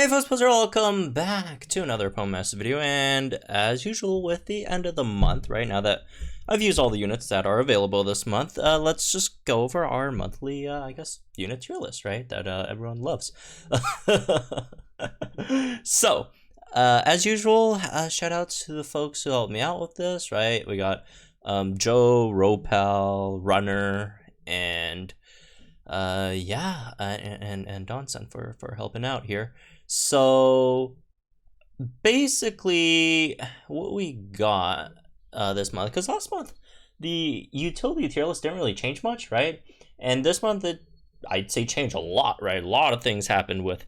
Hey folks, welcome back to another Master video, and as usual with the end of the month, right now that I've used all the units that are available this month, let's just go over our monthly, I guess, unit tier list, right, that everyone loves. So, as usual, shout out to the folks who helped me out with this, right? We got Joe, Ropal, Runner, and and Donson for helping out here. So basically what we got this month, because last month the utility tier list didn't really change much, right? And this month I'd say changed a lot, right? A lot of things happened with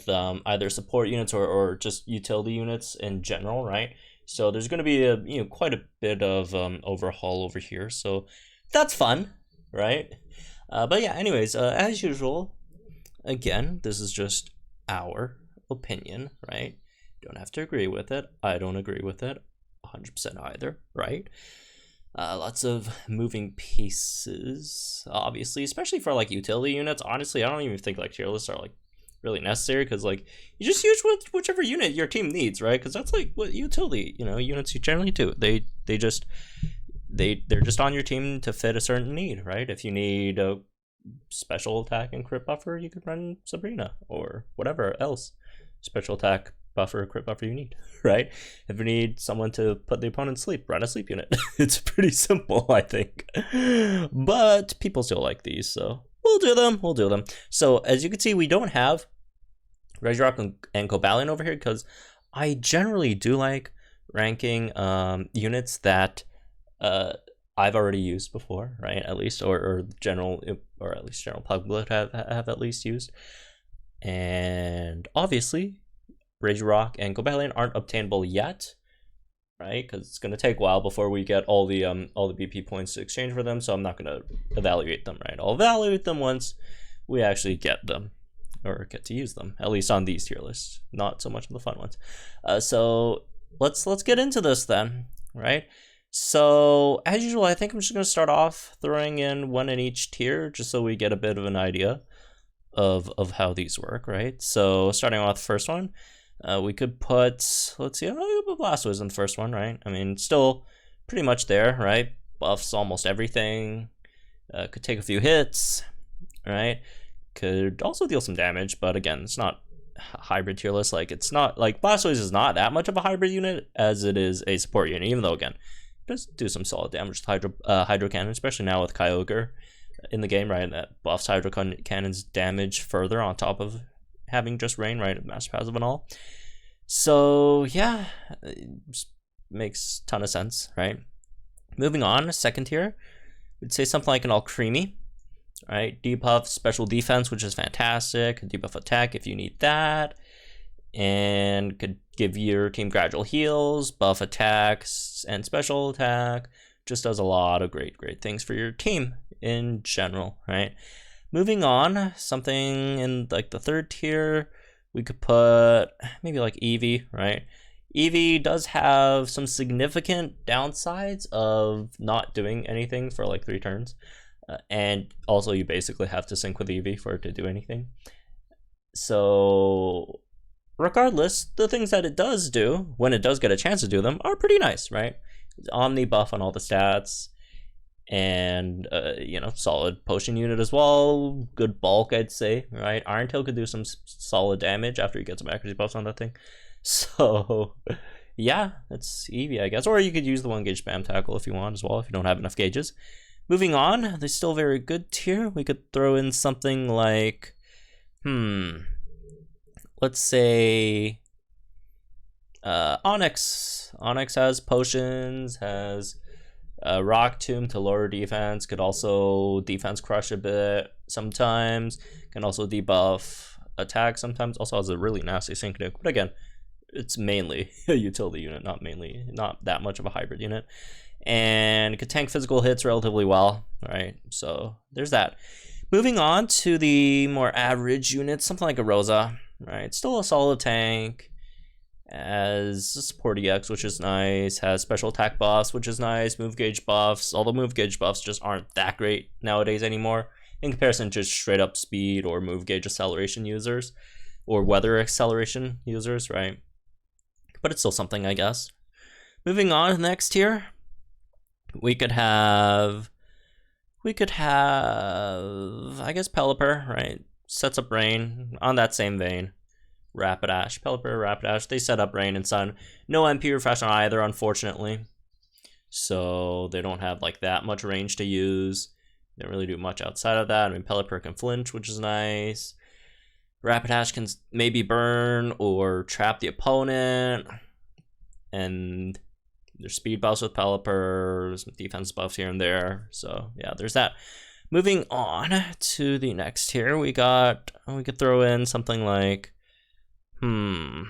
either support units or just utility units in general, right? So there's going to be quite a bit of overhaul over here, so that's fun, right? But yeah, anyways, as usual, again, this is just our opinion, right? Don't have to agree with it. I don't agree with it 100% either, right? Lots of moving pieces, obviously, especially for like utility units. Honestly, I don't even think like tier lists are like really necessary, because like you just use whichever unit your team needs, right? Because that's like what utility units you generally do. They're just on your team to fit a certain need, right? If you need a special attack and crit buffer, you could run Sabrina or whatever else special attack buffer, crit buffer you need, right? If you need someone to put the opponent to sleep, run a sleep unit. It's pretty simple, I think. But people still like these, so we'll do them. So as you can see, we don't have Regirock and Cobalion over here, because I generally do like ranking units that I've already used before, right? At least, or at least general public have at least used. And obviously, Regirock and Cobalion aren't obtainable yet, right? Because it's gonna take a while before we get all the BP points to exchange for them. So I'm not gonna evaluate them, right? I'll evaluate them once we actually get them or get to use them. At least on these tier lists, not so much on the fun ones. So let's get into this then, right? So, as usual, I think I'm just going to start off throwing in one in each tier, just so we get a bit of an idea of how these work, right? So, starting off with the first one, we could put, let's see, I'll put Blastoise in the first one, right? I mean, still pretty much there, right? Buffs almost everything, could take a few hits, right? Could also deal some damage, but again, it's not hybrid tier list. Like, it's not, like, Blastoise is not that much of a hybrid unit as it is a support unit, even though, again, does do some solid damage with Hydro Cannon, especially now with Kyogre in the game, right? That buffs Hydro Cannon's damage further on top of having just Rain, right? Master Passive and all. So yeah, it just makes a ton of sense, right? Moving on, second tier, we'd say something like an Alcremie, right? Debuff special defense, which is fantastic. Debuff attack if you need that, and could give your team gradual heals, buff attacks, and special attack. Just does a lot of great things for your team in general, right? Moving on, something in like the third tier, we could put maybe like Eevee, right? Eevee does have some significant downsides of not doing anything for like 3 turns. And also you basically have to sync with Eevee for it to do anything. So regardless, the things that it does do, when it does get a chance to do them, are pretty nice, right? Omni buff on all the stats, and solid potion unit as well. Good bulk, I'd say, right? Iron Tail could do some solid damage after you get some accuracy buffs on that thing. So yeah, that's Eevee, I guess. Or you could use the 1 gauge spam tackle if you want as well, if you don't have enough gauges. Moving on, they're still very good tier. We could throw in something like let's say Onyx. Onyx has potions, has Rock Tomb to lower defense, could also defense crush a bit sometimes, can also debuff attack sometimes, also has a really nasty sync nuke, but again, it's mainly a utility unit, not that much of a hybrid unit, and could tank physical hits relatively well, right? So there's that. Moving on to the more average units, something like a Rosa, right? Still a solid tank, as a support EX, which is nice, has special attack buffs, which is nice, move gauge buffs, although move gauge buffs just aren't that great nowadays anymore in comparison to just straight up speed or move gauge acceleration users. or weather acceleration users, right? But it's still something, I guess. Moving on to the next tier, we could have, I guess, Pelipper, right? Sets up Rain on that same vein. Rapidash, Pelipper, Rapidash, they set up Rain and Sun. No MP refresh on either, unfortunately. So they don't have like that much range to use. They don't really do much outside of that. I mean, Pelipper can flinch, which is nice. Rapidash can maybe burn or trap the opponent. And there's speed buffs with Pelipper, some defense buffs here and there. So yeah, there's that. Moving on to the next tier, we could throw in something like, let's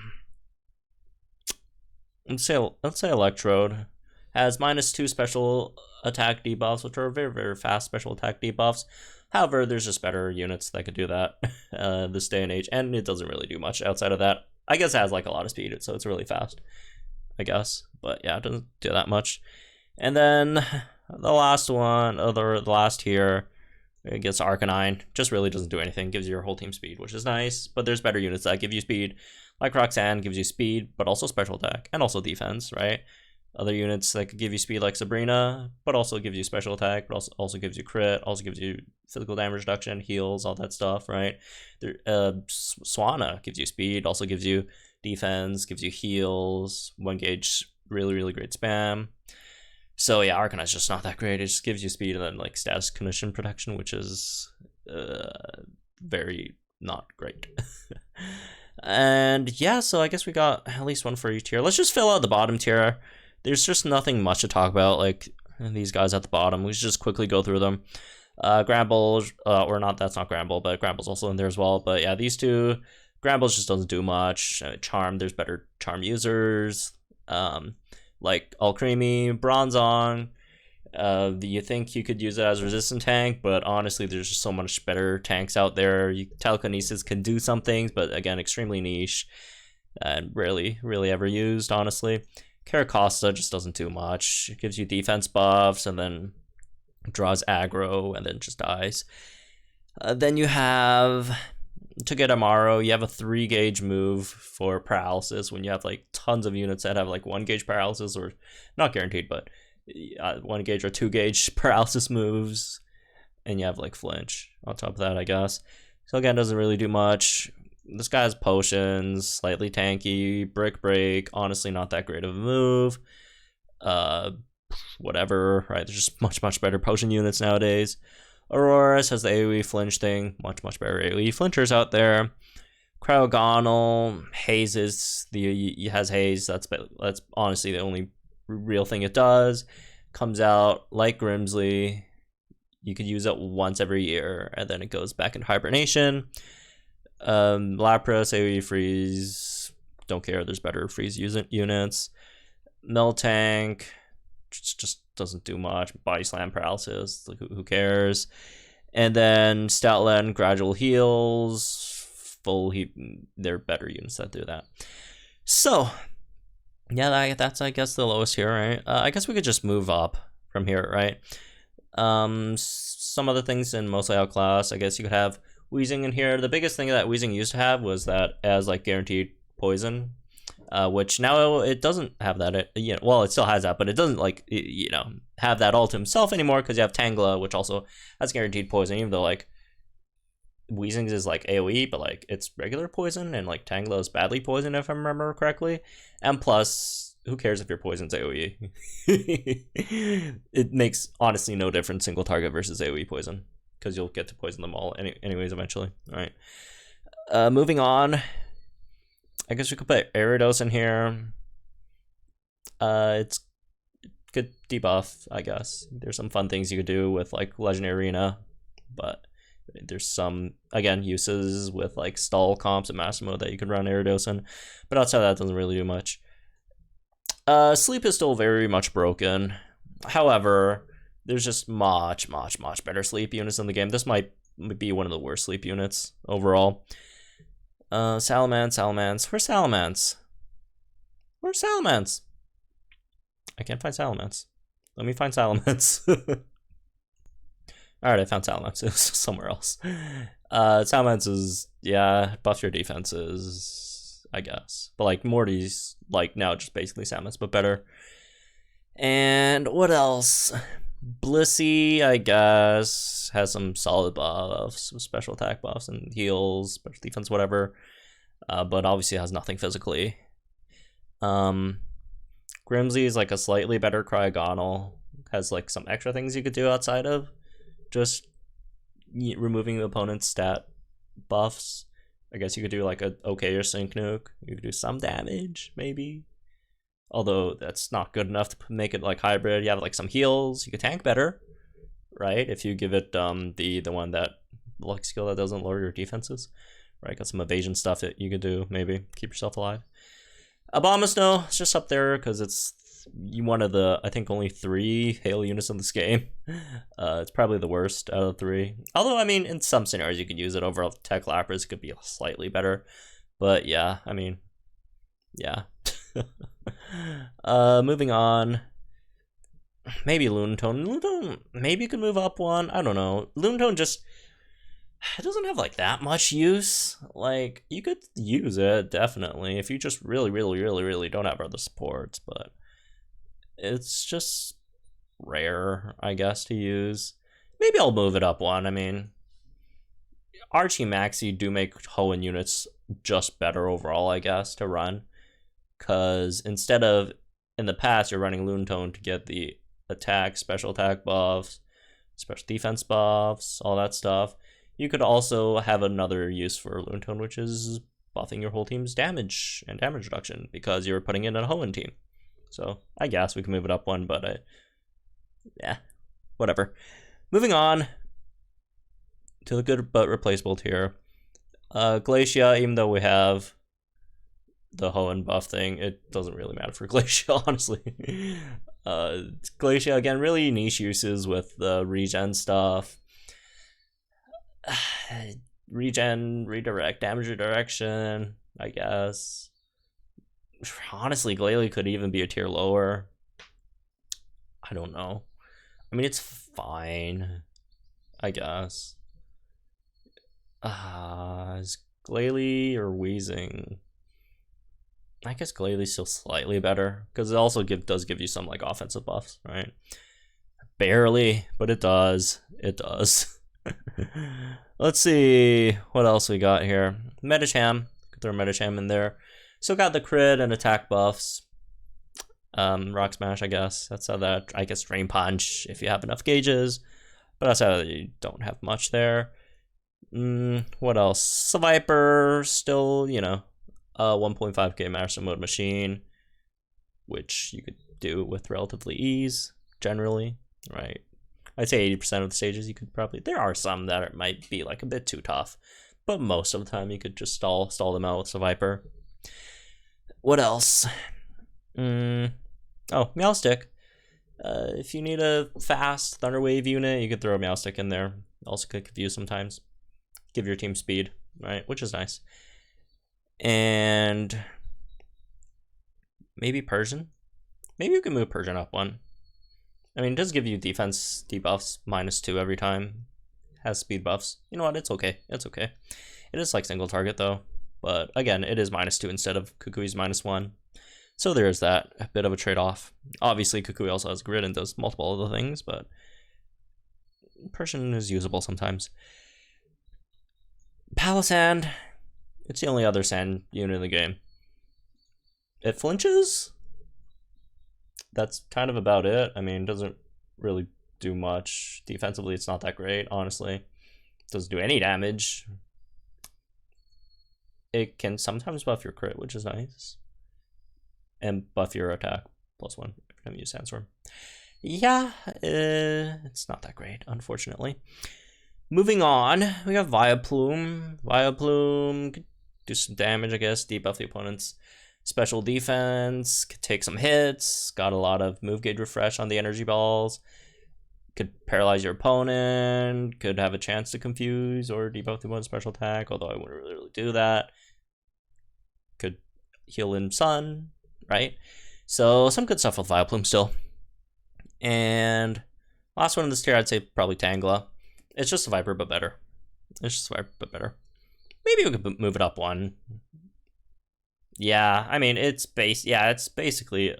say Electrode has -2 special attack debuffs, which are very, very fast special attack debuffs. However, there's just better units that could do that this day and age, and it doesn't really do much outside of that. I guess it has like a lot of speed, so it's really fast, I guess. But yeah, it doesn't do that much. And then the last one, the last tier, it gets Arcanine. Just really doesn't do anything. Gives your whole team speed, which is nice. But there's better units that give you speed. Like Roxanne gives you speed, but also special attack, and also defense, right? Other units that could give you speed like Sabrina, but also gives you special attack, but also gives you crit, also gives you physical damage reduction, heals, all that stuff, right? Swanna gives you speed, also gives you defense, gives you heals, 1 gauge, really, really great spam. So yeah, Arcanine's just not that great. It just gives you speed and then like status condition protection, which is very not great. And yeah, so I guess we got at least one for each tier. Let's just fill out the bottom tier. There's just nothing much to talk about, like these guys at the bottom. We should just quickly go through them. Gramble, or not, that's not Gramble, but Gramble's also in there as well. But yeah, these two, Gramble just doesn't do much. Charm, there's better Charm users. Like Alcremie, Bronzong. You think you could use it as a resistant tank, but honestly, there's just so much better tanks out there. Telekinesis can do some things, but again, extremely niche and rarely, really ever used, honestly. Caracosta just doesn't do much. It gives you defense buffs and then draws aggro and then just dies. Then you have, to get Amaro, you have a 3 gauge move for paralysis when you have like tons of units that have like 1 gauge paralysis, or not guaranteed, but 1 gauge or 2 gauge paralysis moves, and you have like flinch on top of that, I guess. So again, doesn't really do much. This guy has potions, slightly tanky, brick break, honestly not that great of a move. Whatever, right? There's just much better potion units nowadays. Auroras has the AoE flinch thing, much better AoE flinchers out there. Cryogonal Haze has Haze. That's honestly the only real thing it does. Comes out like Grimsley. You could use it once every year, and then it goes back into hibernation. Lapras, AoE freeze, don't care, there's better freeze units. Miltank just doesn't do much. Body slam paralysis, like who cares? And then Stoutland, gradual heals, full heat. They're better units that do that. So yeah, that's I guess the lowest here, right? I guess we could just move up from here, right? Some other things in mostly outclass. I guess you could have Wheezing in here. The biggest thing that Wheezing used to have was that as like guaranteed poison, which now it doesn't have that. Well, it still has that, but it doesn't like have that all to himself anymore, because you have Tangela, which also has guaranteed poison, even though like Wheezing's is like AoE, but like it's regular poison, and like Tangela is badly poisoned if I remember correctly. And plus, who cares if your poison's AoE? It makes honestly no difference single target versus AoE poison, because you'll get to poison them all anyways eventually. All right. Moving on. I guess we could put Aridos in here. It's good debuff, I guess. There's some fun things you could do with like Legendary Arena, but there's some, again, uses with like stall comps and master mode that you could run Aridos in, but outside of that, it doesn't really do much. Sleep is still very much broken. However, there's just much better sleep units in the game. This might be one of the worst sleep units overall. Salamance. Where's Salamance? Where's Salamance? I can't find Salamance. Let me find Salamance. Alright, I found Salamance. It was somewhere else. Salamance is, yeah, buff your defenses, I guess. But like Morty's like now just basically Salamance, but better. And what else? Blissey, I guess, has some solid buffs, some special attack buffs and heals, special defense, whatever. But obviously has nothing physically. Grimsy is like a slightly better Cryogonal. Has like some extra things you could do outside of just removing the opponent's stat buffs. I guess you could do like a okayer Sync Nuke. You could do some damage, maybe. Although that's not good enough to make it like hybrid. You have like some heals. You could tank better, right? If you give it the one that luck skill that doesn't lower your defenses, right? Got some evasion stuff that you could do, maybe keep yourself alive. Abomasnow, it's just up there because it's one of the, I think, only 3 hail units in this game. It's probably the worst out of the 3. Although, I mean, in some scenarios you could use it over Tech Lapras. It could be slightly better. But yeah, I mean, yeah. Moving on. Maybe Lunatone. Lunatone maybe could move up one. I don't know. Lunatone just, it doesn't have like that much use. Like, you could use it definitely if you just really don't have other supports, but it's just rare, I guess, to use. Maybe I'll move it up one. I mean, Archie Maxi do make Hoenn units just better overall, I guess, to run. Because instead of, in the past, you're running Lunatone to get the attack, special attack buffs, special defense buffs, all that stuff. You could also have another use for Lunatone, which is buffing your whole team's damage and damage reduction, because you're putting in a Hoenn team. So I guess we can move it up one, but yeah, whatever. Moving on to the good but replaceable tier. Glacier, even though we have the Hoenn buff thing, it doesn't really matter for Glacier, honestly. Glacier, again, really niche uses with the regen stuff. Regen, redirect, damage redirection, I guess. Honestly, Glalie could even be a tier lower. I don't know. I mean, it's fine, I guess. Is Glalie or Wheezing? I guess Glalie's still slightly better, because it also does give you some like offensive buffs, right? Barely, but it does. It does. Let's see what else we got here. Medicham. Could throw Medicham in there. Still got the crit and attack buffs. Rock Smash, I guess. That's how that, I guess, Drain Punch if you have enough gauges. But that's how you don't have much there. What else? Viper, still, you know, 1.5k Master Mode machine, which you could do with relatively ease, generally, right? I'd say 80% of the stages you could probably, there are some that might be like a bit too tough, but most of the time you could just stall them out with Viper. What else? Oh, Meowstic. If you need a fast Thunder Wave unit, you could throw a Meowstic in there. Also could confuse sometimes. Give your team speed, right? Which is nice. And maybe Persian. Maybe you can move Persian up one. I mean, it does give you defense debuffs -2 every time. Has speed buffs. You know what? It's okay. It's okay. It is like single target though. But again, it is -2 instead of Kukui's -1. So there is that. A bit of a trade-off. Obviously, Kukui also has grid and does multiple other things, but Persian is usable sometimes. Palisand. It's the only other sand unit in the game. It flinches? That's kind of about it. I mean, it doesn't really do much. Defensively, it's not that great, honestly. It doesn't do any damage. It can sometimes buff your crit, which is nice. And buff your attack +1 every time you use Sandstorm. Yeah, it's not that great, unfortunately. Moving on, we have Bioplume. Bioplume could do some damage, I guess. Debuff the opponent's special defense. Could take some hits. Got a lot of move gauge refresh on the energy balls. Could paralyze your opponent. Could have a chance to confuse or debuff the opponent's special attack, although I wouldn't really do that. Could heal in Sun, right? So some good stuff with Bioplume still. And last one in this tier, I'd say probably Tangela. It's just a Viper, but better. It's just a bit better. Maybe we could move it up one. Yeah, I mean, it's basically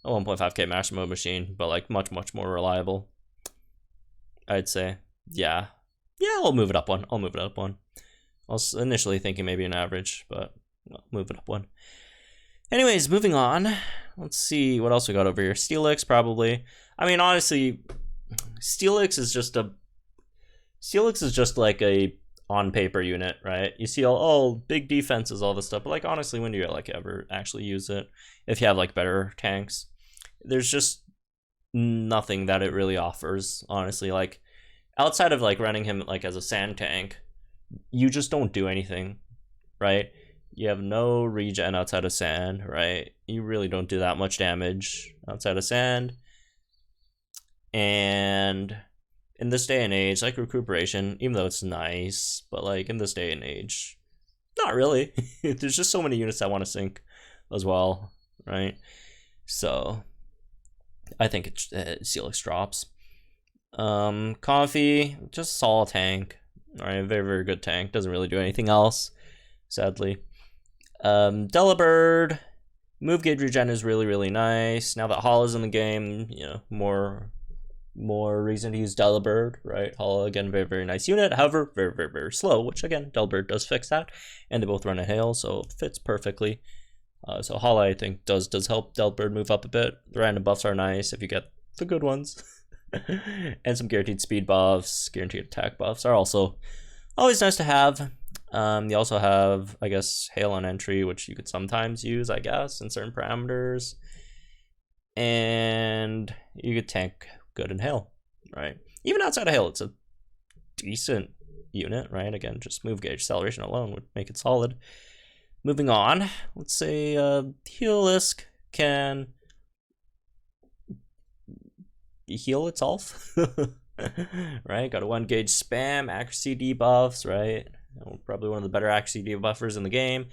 a 1.5k Master Mode machine, but like much more reliable, I'd say. Yeah, I'll move it up one. I was initially thinking maybe an average, but I'll move it up one. Anyways, moving on. Let's see what else we got over here. Steelix, probably. I mean, honestly, Steelix is just like a on paper unit, right? You see all big defenses, all this stuff, but like honestly, when do you like ever actually use it? If you have like better tanks, there's just nothing that it really offers, honestly. Like outside of like running him like as a sand tank, you just don't do anything, right? You have no regen outside of sand, right? You really don't do that much damage outside of sand. And in this day and age, like recuperation, even though it's nice, but like in this day and age, not really. There's just so many units that want to sink as well, right? So I think Steelix drops. Comfy, just solid tank. All right, very good tank. Doesn't really do anything else, sadly. Delibird, move gauge regen is really nice. Now that Hall is in the game, you know, more reason to use Delibird, right? Hall, again, very nice unit. However, very slow, which again, Delibird does fix that, and they both run a hail, so it fits perfectly. So Hall, I think, does help Delibird move up a bit. The random buffs are nice if you get the good ones. And some guaranteed speed buffs, guaranteed attack buffs are also always nice to have. You also have, I guess, hail on entry, which you could sometimes use, I guess, in certain parameters. And you could tank good in hail, right? Even outside of hail, it's a decent unit, right? Again, just move gauge acceleration alone would make it solid. Moving on, let's say Helisk can heal itself, right? Got a 1 gauge spam, accuracy debuffs, right? Probably one of the better accuracy debuffers in the game.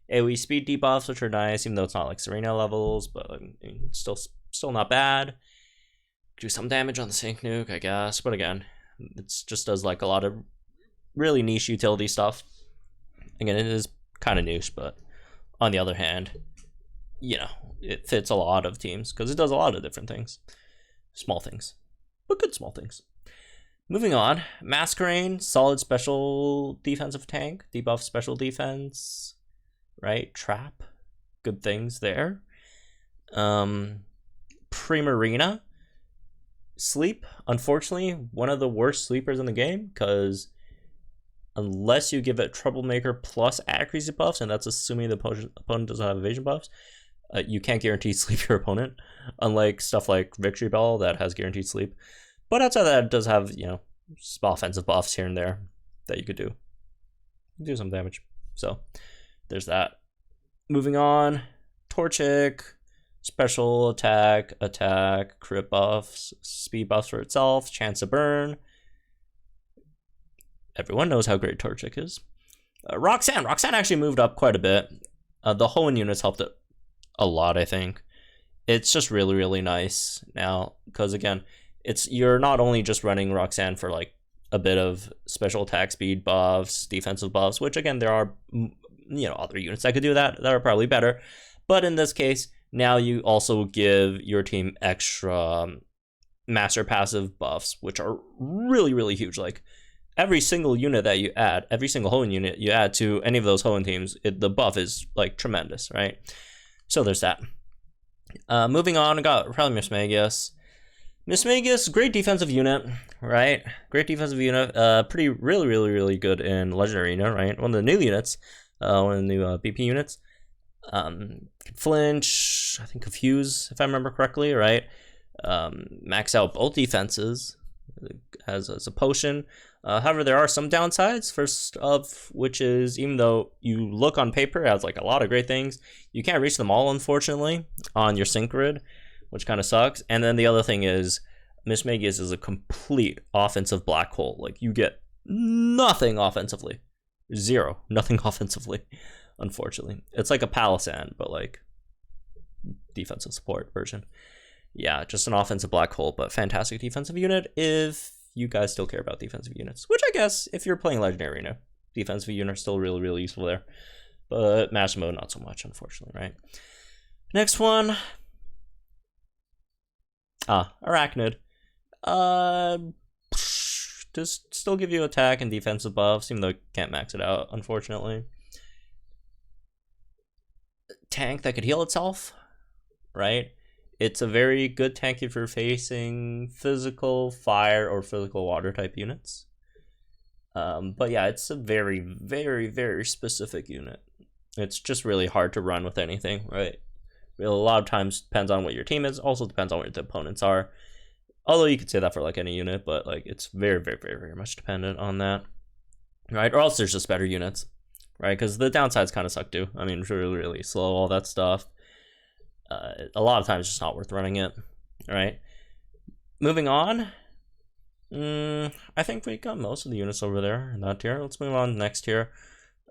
AoE speed debuffs, which are nice, even though it's not like Serena levels, but I mean, still not bad. Do some damage on the Sync Nuke, I guess, but again, it just does like a lot of really niche utility stuff. Again, it is kind of niche, but on the other hand, you know, it fits a lot of teams because it does a lot of different things. Small things, but good small things. Moving on, Masquerain, solid special defensive tank, debuff special defense, right? Trap, good things there. Primarina, sleep, unfortunately, one of the worst sleepers in the game, because unless you give it Troublemaker plus accuracy buffs, and that's assuming the opponent doesn't have evasion buffs, you can't guarantee sleep your opponent, unlike stuff like Victory Bell that has guaranteed sleep. But outside of that, it does have, you know, offensive buffs here and there that you could do some damage. So there's that. Moving on, Torchic, special attack, crit buffs, speed buffs for itself, chance to burn. Everyone knows how great Torchic is. Roxanne actually moved up quite a bit. The Hoenn units helped it a lot, I think. It's just really nice now, because again, you're not only just running Roxanne for like a bit of special attack speed buffs, defensive buffs, which again, there are, you know, other units that could do that are probably better. But in this case, now you also give your team extra master passive buffs, which are really huge. Like every single unit that you add, every single Hoenn unit you add to any of those Hoenn teams, the buff is like tremendous, right? So there's that. Moving on, I got probably Mismagius. Mismagius, great defensive unit, right? Great defensive unit. Pretty really good in Legendary Arena, right? One of the new units, one of the new BP units. Flinch, I think Confuse, if I remember correctly, right? Max out both defenses as a potion. However, there are some downsides. First of which is, even though you look on paper it has like a lot of great things, you can't reach them all, unfortunately, on your sync grid, which kind of sucks. And then the other thing is, Mismagius is a complete offensive black hole. Like, you get nothing offensively. Nothing offensively, unfortunately. It's like a Palisand, but like defensive support version. Yeah, just an offensive black hole, but fantastic defensive unit if you guys still care about defensive units, which I guess if you're playing Legendary Arena, defensive units are still really, really useful there. But Master Mode, not so much, unfortunately, right? Next one. Arachnid. Just still give you attack and defensive buffs, even though you can't max it out, unfortunately. Tank that could heal itself, right? It's a very good tank if you're facing physical fire or physical water type units. But yeah, it's a very, very, very specific unit. It's just really hard to run with anything, right? A lot of times depends on what your team is. Also depends on what the opponents are. Although you could say that for like any unit, but like it's very, very, very, very much dependent on that, right? Or else there's just better units, right? Because the downsides kind of suck too. I mean, really, really slow, all that stuff. A lot of times it's just not worth running it, right? Moving on. I think we got most of the units over there in that tier. Let's move on to the next tier.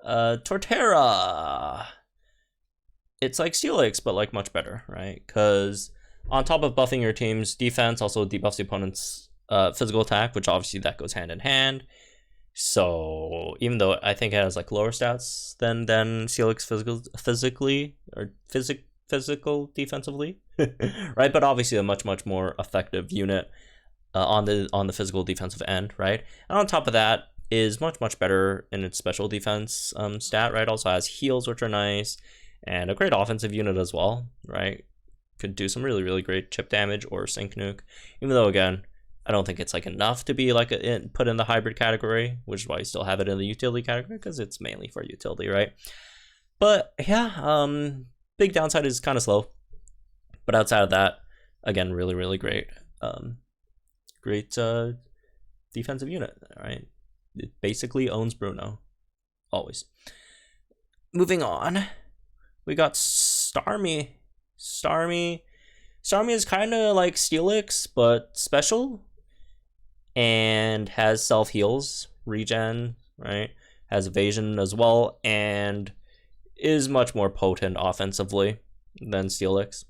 Torterra. It's like Steelix, but like much better, right? Because on top of buffing your team's defense, also debuffs the opponent's physical attack, which obviously that goes hand in hand. So even though I think it has like lower stats than Steelix physical defensively, right? But obviously a much more effective unit on the physical defensive end, right? And on top of that is much better in its special defense stat, right? Also has heals, which are nice, and a great offensive unit as well, right? Could do some really great chip damage or sync nuke, even though again I don't think it's like enough to be like put in the hybrid category, which is why you still have it in the utility category, because it's mainly for utility, right? But yeah, big downside is kind of slow, but outside of that, again, really great great defensive unit, right? It basically owns Bruno always. Moving on, we got Starmie. Starmie is kind of like Steelix, but special, and has self heals, regen, right? Has evasion as well, and is much more potent offensively than Steelix,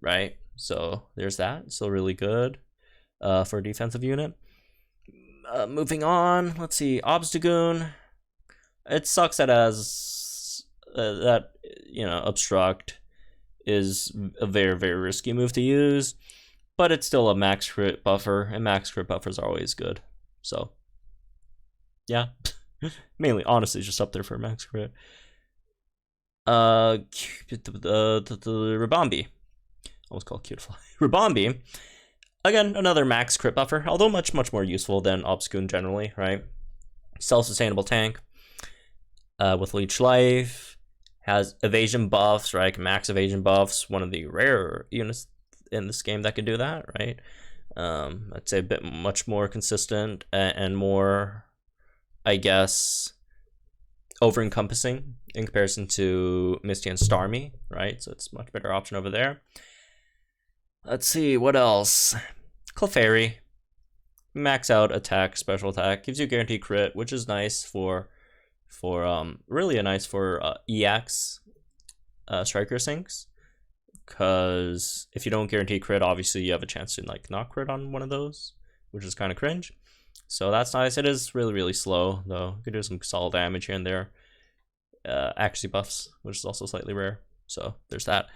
right? So there's that. Still really good for a defensive unit. Moving on, let's see, Obstagoon. It sucks that as that obstruct is a very risky move to use, but it's still a max crit buffer, and max crit buffers are always good. So yeah, mainly honestly just up there for max crit. The Ribombee, almost called Cutiefly. Ribombee, again, another max crit buffer, although much more useful than Obstagoon generally, right? Self-sustainable tank with leech life. Has evasion buffs, right? Max evasion buffs, one of the rare units in this game that can do that, right? I'd say a bit much more consistent and more, I guess, over-encompassing in comparison to Misty and Starmie, right? So it's a much better option over there. Let's see, what else? Clefairy. Max out attack, special attack. Gives you guaranteed crit, which is nice for really nice for EX striker sinks, because if you don't guarantee crit, obviously you have a chance to like not crit on one of those, which is kind of cringe. So that's nice. It is really slow though. You could do some solid damage here and there. Accuracy buffs, which is also slightly rare. So there's that.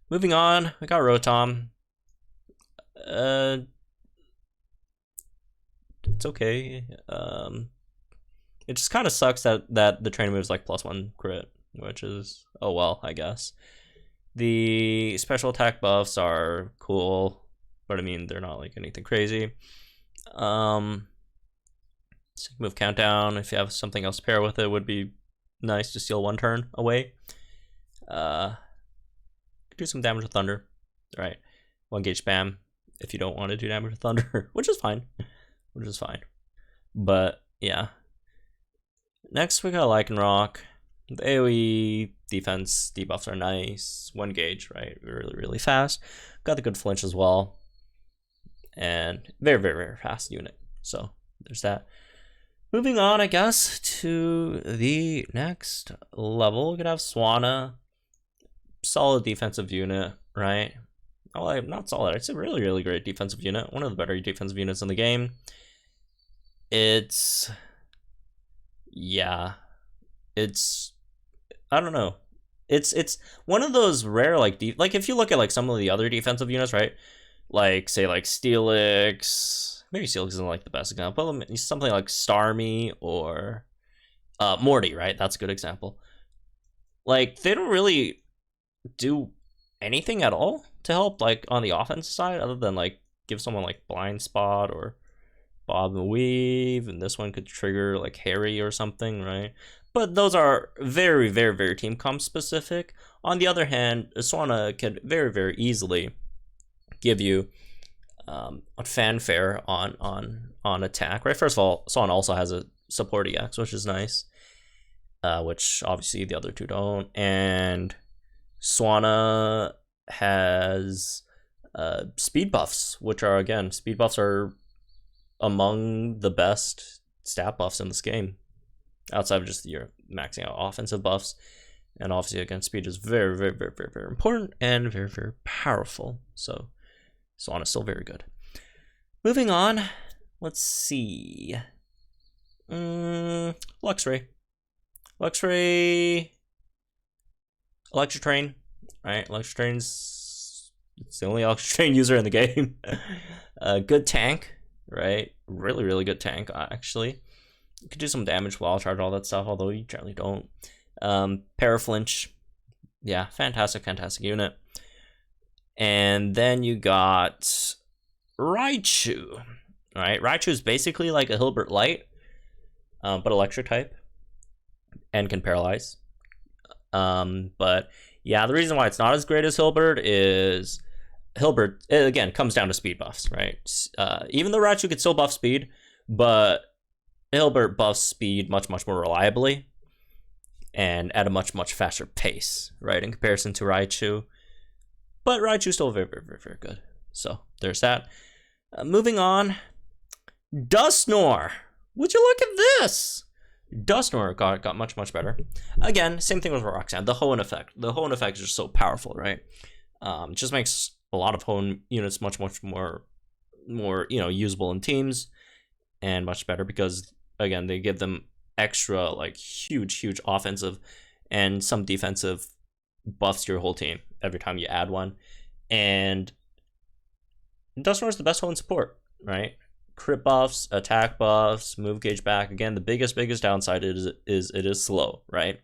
Moving on, we got Rotom. It's okay. It just kind of sucks that the training move is like +1 crit, which is, oh well, I guess. The special attack buffs are cool, but I mean, they're not like anything crazy. Move countdown, if you have something else to pair with it, would be nice to steal 1 turn away. Do some damage with Thunder, right? 1 gauge spam if you don't want to do damage with Thunder, which is fine. But yeah. Next we got Lycanrock. The AoE defense debuffs are nice. 1 gauge, right? Really fast. Got the good flinch as well. And very fast unit. So there's that. Moving on, I guess, to the next level. We could have Swanna. Solid defensive unit, right? Oh, not solid. It's a really great defensive unit. One of the better defensive units in the game. It's, yeah, it's, I don't know. It's one of those rare, like, like if you look at like some of the other defensive units, right? Like, say, like Steelix. Maybe Steelix isn't like the best example. Something like Starmie or Morty, right? That's a good example. Like, they don't really do anything at all to help, like, on the offense side, other than, like, give someone, like, Blind Spot or Bob and Weave, and this one could trigger, like, Harry or something, right? But those are very, very, very team comp specific. On the other hand, Swanna could very, very easily give you a fanfare on attack, right? First of all, Swanna also has a support EX, which is nice, which obviously the other two don't. And Swanna has speed buffs, which are, again, speed buffs are among the best stat buffs in this game, outside of just your maxing out offensive buffs. And obviously, again, speed is very, very, very, very, very important and very, very powerful. So Swanna's still very good. Moving on, let's see. Luxray. Luxray. Electrotrain. Right, Electrotrain's, it's the only Electrotrain user in the game. Good tank, right? Really, really good tank, actually. You could do some damage, wild charge, all that stuff, although you generally don't. Paraflinch. Yeah, fantastic, fantastic unit. And then you got Raichu. Right, Raichu is basically like a Hilbert Light, but electric type and can paralyze. But yeah, the reason why it's not as great as Hilbert is Hilbert, again, comes down to speed buffs, right? Even though Raichu could still buff speed, but Hilbert buffs speed much, much more reliably and at a much, much faster pace, right, in comparison to Raichu. But Raichu's still very, very, very, very good. So there's that. Moving on, Dusknoir. Would you look at this? Dusknoir got much, much better. Again, same thing with Roxanne. The Hoenn effect. The Hoenn effect is just so powerful, right? Just makes a lot of Hoenn units much, much more usable in teams and much better because, again, they give them extra, like, huge offensive and some defensive buffs to your whole team every time you add one. And Dusknoir is the best Hoenn support, right? Crit buffs, attack buffs, move gauge back. Again, the biggest downside is it is slow, right?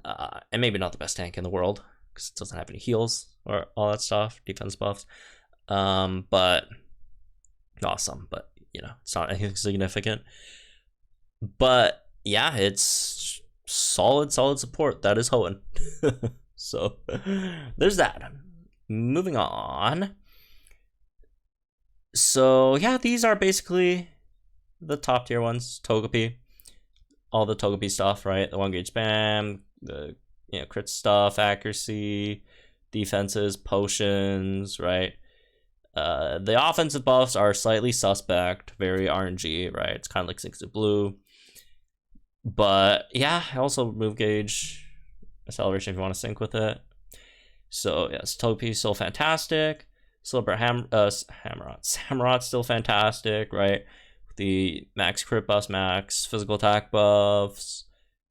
And maybe not the best tank in the world because it doesn't have any heals or all that stuff, defense buffs. But awesome, but it's not anything significant. But yeah, it's solid support. That is Hoenn. So there's that. Moving on. So yeah, these are basically the top tier ones. Togepi, all the Togepi stuff, right? The 1 gauge spam, the crit stuff, accuracy, defenses, potions, right? The offensive buffs are slightly suspect, very RNG, right? It's kind of like 60 blue. But yeah, also move gauge, acceleration if you want to sync with it. So yes, Togepi is still fantastic. Silver Samurot's still fantastic, right? The max crit buffs, max physical attack buffs,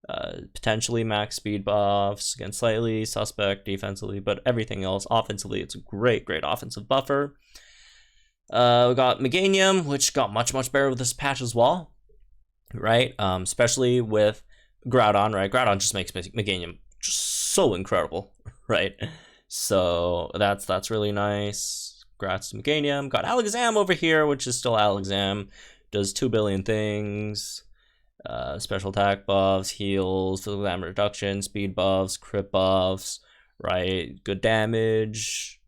potentially max speed buffs, again slightly suspect defensively, but everything else offensively, it's a great offensive buffer. We got Meganium, which got much better with this patch as well, right? Especially with Groudon, right? Groudon just makes Meganium just so incredible, right? So that's really nice. Congrats to Meganium. Got Alakazam over here, which is still Alakazam. Does 2 billion things. Special attack buffs, heals, physical damage reduction, speed buffs, crit buffs, right? Good damage.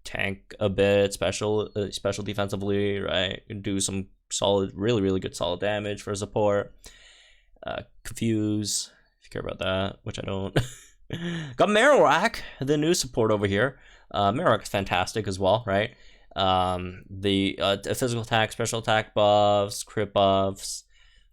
Tank a bit, special defensively, right? Do some solid, really good solid damage for support. Confuse, if you care about that, which I don't. Got Marowak, the new support over here. Marowak is fantastic as well, right? The physical attack, special attack buffs, crit buffs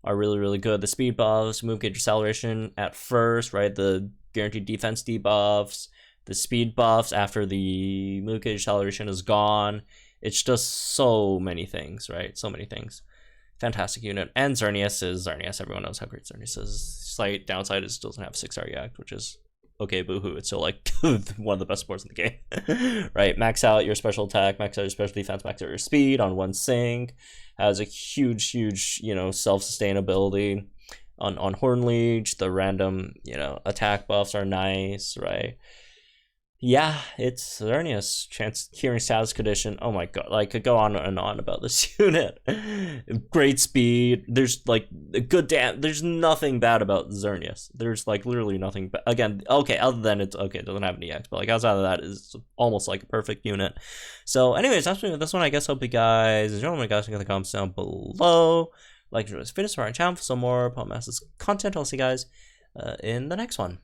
are really good. The speed buffs, move gauge acceleration at first, right? The guaranteed defense debuffs, the speed buffs after the move gauge acceleration is gone. It's just so many things, right? So many things. Fantastic unit. And Xerneas is Xerneas. Everyone knows how great Xerneas is. Slight downside is it doesn't have 6-star React, which is okay, boohoo. It's still like one of the best sports in the game. Right, max out your special attack, max out your special defense, max out your speed on one sync. Has a huge, you know, self-sustainability. On Hornleech, the random, you know, attack buffs are nice, right? Yeah, it's Xerneas. Chance hearing status condition. Oh my god, I could go on and on about this unit. Great speed. There's like a good there's nothing bad about Xerneas. There's like literally nothing again, okay, other than it's okay, it doesn't have an EX, but like outside of that is almost like a perfect unit. So anyways, that's me with this one. I guess hope you guys enjoy. My guys, in the comments down below. Like, enjoy this video, subscribe to our channel for some more Pop Masters content. I'll see you guys in the next one.